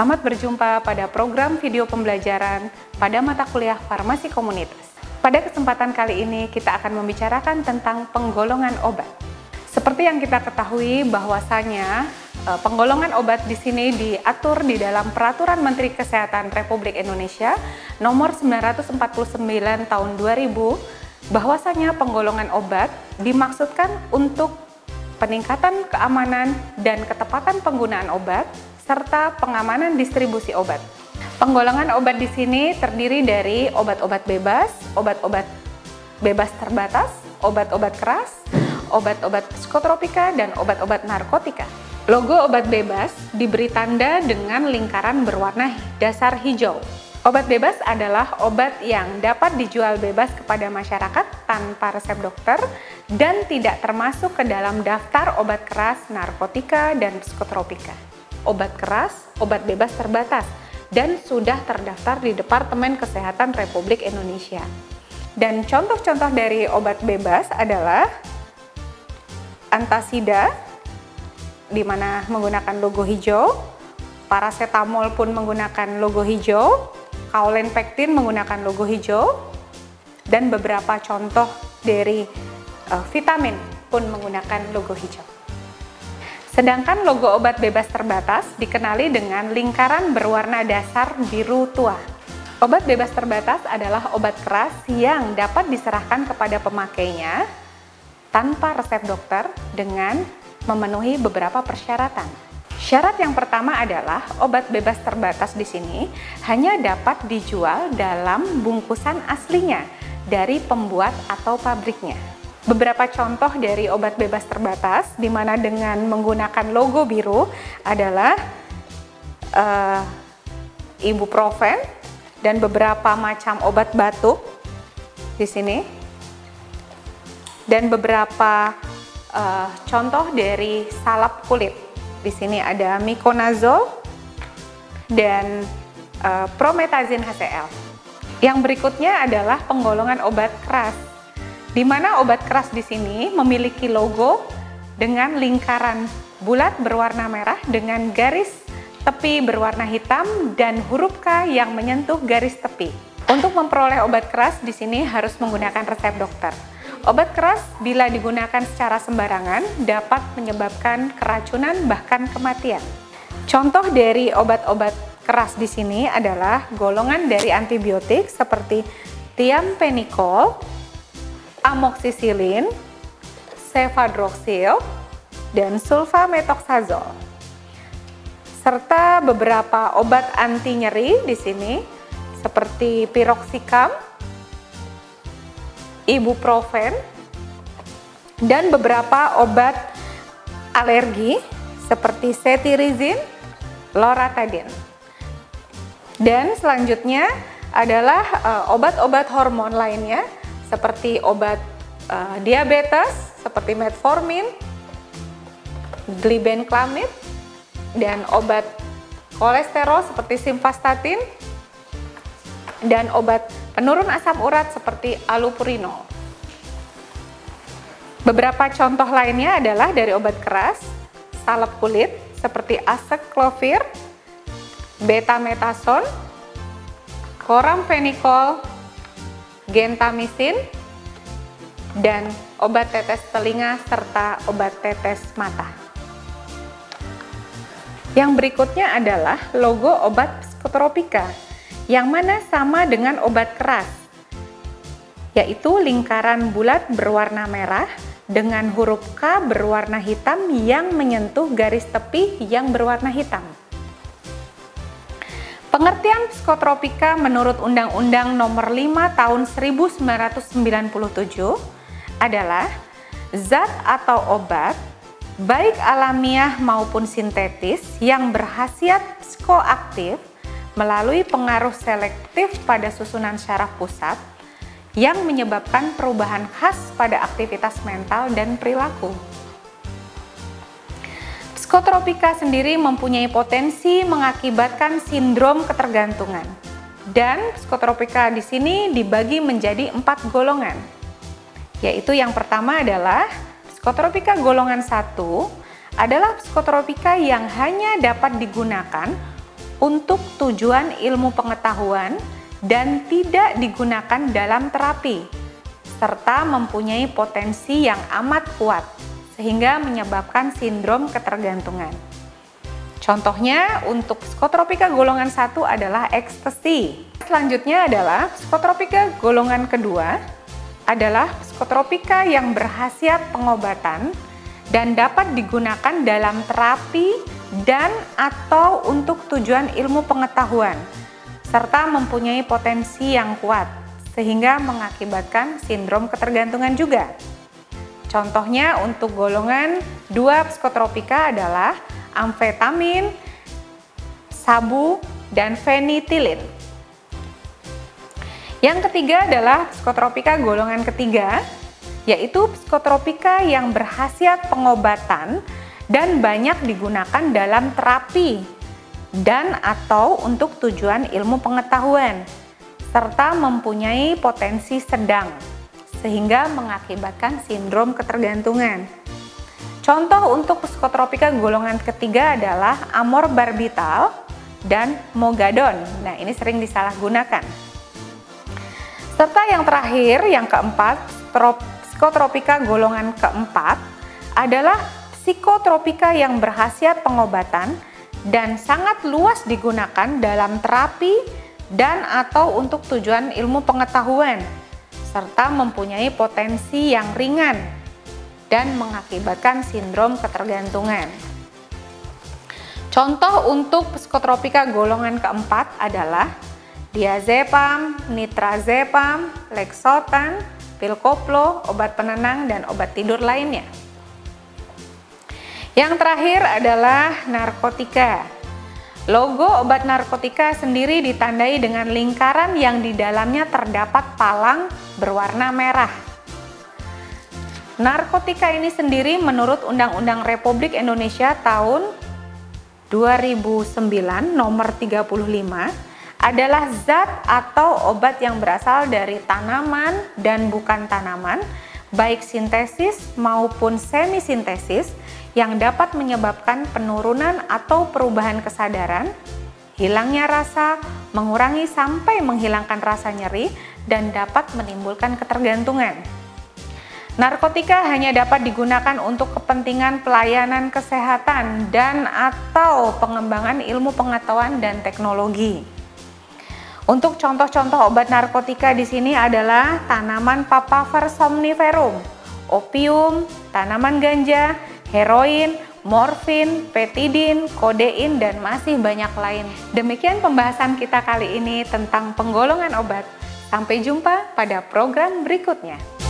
Selamat berjumpa pada program video pembelajaran pada mata kuliah Farmasi Komunitas. Pada kesempatan kali ini kita akan membicarakan tentang penggolongan obat. Seperti yang kita ketahui bahwasanya penggolongan obat di sini diatur di dalam Peraturan Menteri Kesehatan Republik Indonesia Nomor 949 Tahun 2000, bahwasanya penggolongan obat dimaksudkan untuk peningkatan keamanan dan ketepatan penggunaan obat serta pengamanan distribusi obat. Penggolongan obat di sini terdiri dari obat-obat bebas, obat-obat bebas terbatas, obat-obat keras, obat-obat psikotropika, dan obat-obat narkotika. Logo obat bebas diberi tanda dengan lingkaran berwarna dasar hijau. Obat bebas adalah obat yang dapat dijual bebas kepada masyarakat tanpa resep dokter dan tidak termasuk ke dalam daftar obat keras, narkotika, dan psikotropika. Obat keras, obat bebas terbatas, dan sudah terdaftar di Departemen Kesehatan Republik Indonesia. Dan contoh-contoh dari obat bebas adalah antasida, di mana menggunakan logo hijau, paracetamol pun menggunakan logo hijau, kaulenpektin menggunakan logo hijau, dan beberapa contoh dari vitamin pun menggunakan logo hijau. Sedangkan logo obat bebas terbatas dikenali dengan lingkaran berwarna dasar biru tua. Obat bebas terbatas adalah obat keras yang dapat diserahkan kepada pemakainya tanpa resep dokter dengan memenuhi beberapa persyaratan. Syarat yang pertama adalah obat bebas terbatas di sini hanya dapat dijual dalam bungkusan aslinya dari pembuat atau pabriknya. Beberapa contoh dari obat bebas terbatas di mana dengan menggunakan logo biru adalah ibuprofen dan beberapa macam obat batuk di sini, dan beberapa contoh dari salep kulit. Di sini ada miconazole dan promethazine HCl. Yang berikutnya adalah penggolongan obat keras, di mana obat keras di sini memiliki logo dengan lingkaran bulat berwarna merah dengan garis tepi berwarna hitam dan huruf K yang menyentuh garis tepi. Untuk memperoleh obat keras di sini harus menggunakan resep dokter. Obat keras bila digunakan secara sembarangan dapat menyebabkan keracunan bahkan kematian. Contoh dari obat-obat keras di sini adalah golongan dari antibiotik seperti thiamphenicol, amoxicillin, cefadroxil, dan sulfamethoxazole. Serta beberapa obat anti nyeri di sini seperti piroxicam, ibuprofen, dan beberapa obat alergi seperti cetirizine, loratadine. Dan selanjutnya adalah obat-obat hormon lainnya seperti obat diabetes seperti metformin, glibenclamid, dan obat kolesterol seperti simvastatin, dan obat penurun asam urat seperti allopurinol. Beberapa contoh lainnya adalah dari obat keras, salep kulit seperti aceclofir, betamethasone, chloramphenicol, gentamicin, dan obat tetes telinga serta obat tetes mata. Yang berikutnya adalah logo obat psikotropika, yang mana sama dengan obat keras, yaitu lingkaran bulat berwarna merah dengan huruf K berwarna hitam yang menyentuh garis tepi yang berwarna hitam. Pengertian psikotropika menurut Undang-Undang Nomor 5 Tahun 1997 adalah zat atau obat, baik alamiah maupun sintetis, yang berkhasiat psikoaktif melalui pengaruh selektif pada susunan syaraf pusat yang menyebabkan perubahan khas pada aktivitas mental dan perilaku. Psikotropika sendiri mempunyai potensi mengakibatkan sindrom ketergantungan. Dan psikotropika di sini dibagi menjadi 4 golongan. Yaitu yang pertama adalah psikotropika golongan 1 adalah psikotropika yang hanya dapat digunakan untuk tujuan ilmu pengetahuan dan tidak digunakan dalam terapi, serta mempunyai potensi yang amat kuat, sehingga menyebabkan sindrom ketergantungan. Contohnya untuk psikotropika golongan 1 adalah ekstasi. Selanjutnya adalah psikotropika golongan kedua adalah psikotropika yang berkhasiat pengobatan dan dapat digunakan dalam terapi dan atau untuk tujuan ilmu pengetahuan, serta mempunyai potensi yang kuat, sehingga mengakibatkan sindrom ketergantungan juga. Contohnya untuk golongan 2 psikotropika adalah amfetamin, sabu, dan fenitilin. Yang ketiga adalah psikotropika golongan ketiga, yaitu psikotropika yang berkhasiat pengobatan dan banyak digunakan dalam terapi dan atau untuk tujuan ilmu pengetahuan, serta mempunyai potensi sedang, sehingga mengakibatkan sindrom ketergantungan. Contoh untuk psikotropika golongan ketiga adalah amorbarbital dan mogadon. Nah, ini sering disalahgunakan. Serta yang terakhir, yang keempat, psikotropika golongan keempat adalah psikotropika yang berkhasiat pengobatan dan sangat luas digunakan dalam terapi dan atau untuk tujuan ilmu pengetahuan, serta mempunyai potensi yang ringan dan mengakibatkan sindrom ketergantungan. Contoh untuk psikotropika golongan keempat adalah diazepam, nitrazepam, lexotan, pil koplo, obat penenang, dan obat tidur lainnya. Yang terakhir adalah narkotika. Logo obat narkotika sendiri ditandai dengan lingkaran yang di dalamnya terdapat palang berwarna merah. Narkotika ini sendiri menurut Undang-Undang Republik Indonesia tahun 2009 nomor 35 adalah zat atau obat yang berasal dari tanaman dan bukan tanaman, baik sintesis maupun semisintesis, yang dapat menyebabkan penurunan atau perubahan kesadaran, hilangnya rasa, mengurangi sampai menghilangkan rasa nyeri, dan dapat menimbulkan ketergantungan. Narkotika hanya dapat digunakan untuk kepentingan pelayanan kesehatan dan atau pengembangan ilmu pengetahuan dan teknologi. Untuk contoh-contoh obat narkotika di sini adalah tanaman Papaver somniferum, opium, tanaman ganja, heroin, morfin, petidin, kodein, dan masih banyak lain. Demikian pembahasan kita kali ini tentang penggolongan obat. Sampai jumpa pada program berikutnya.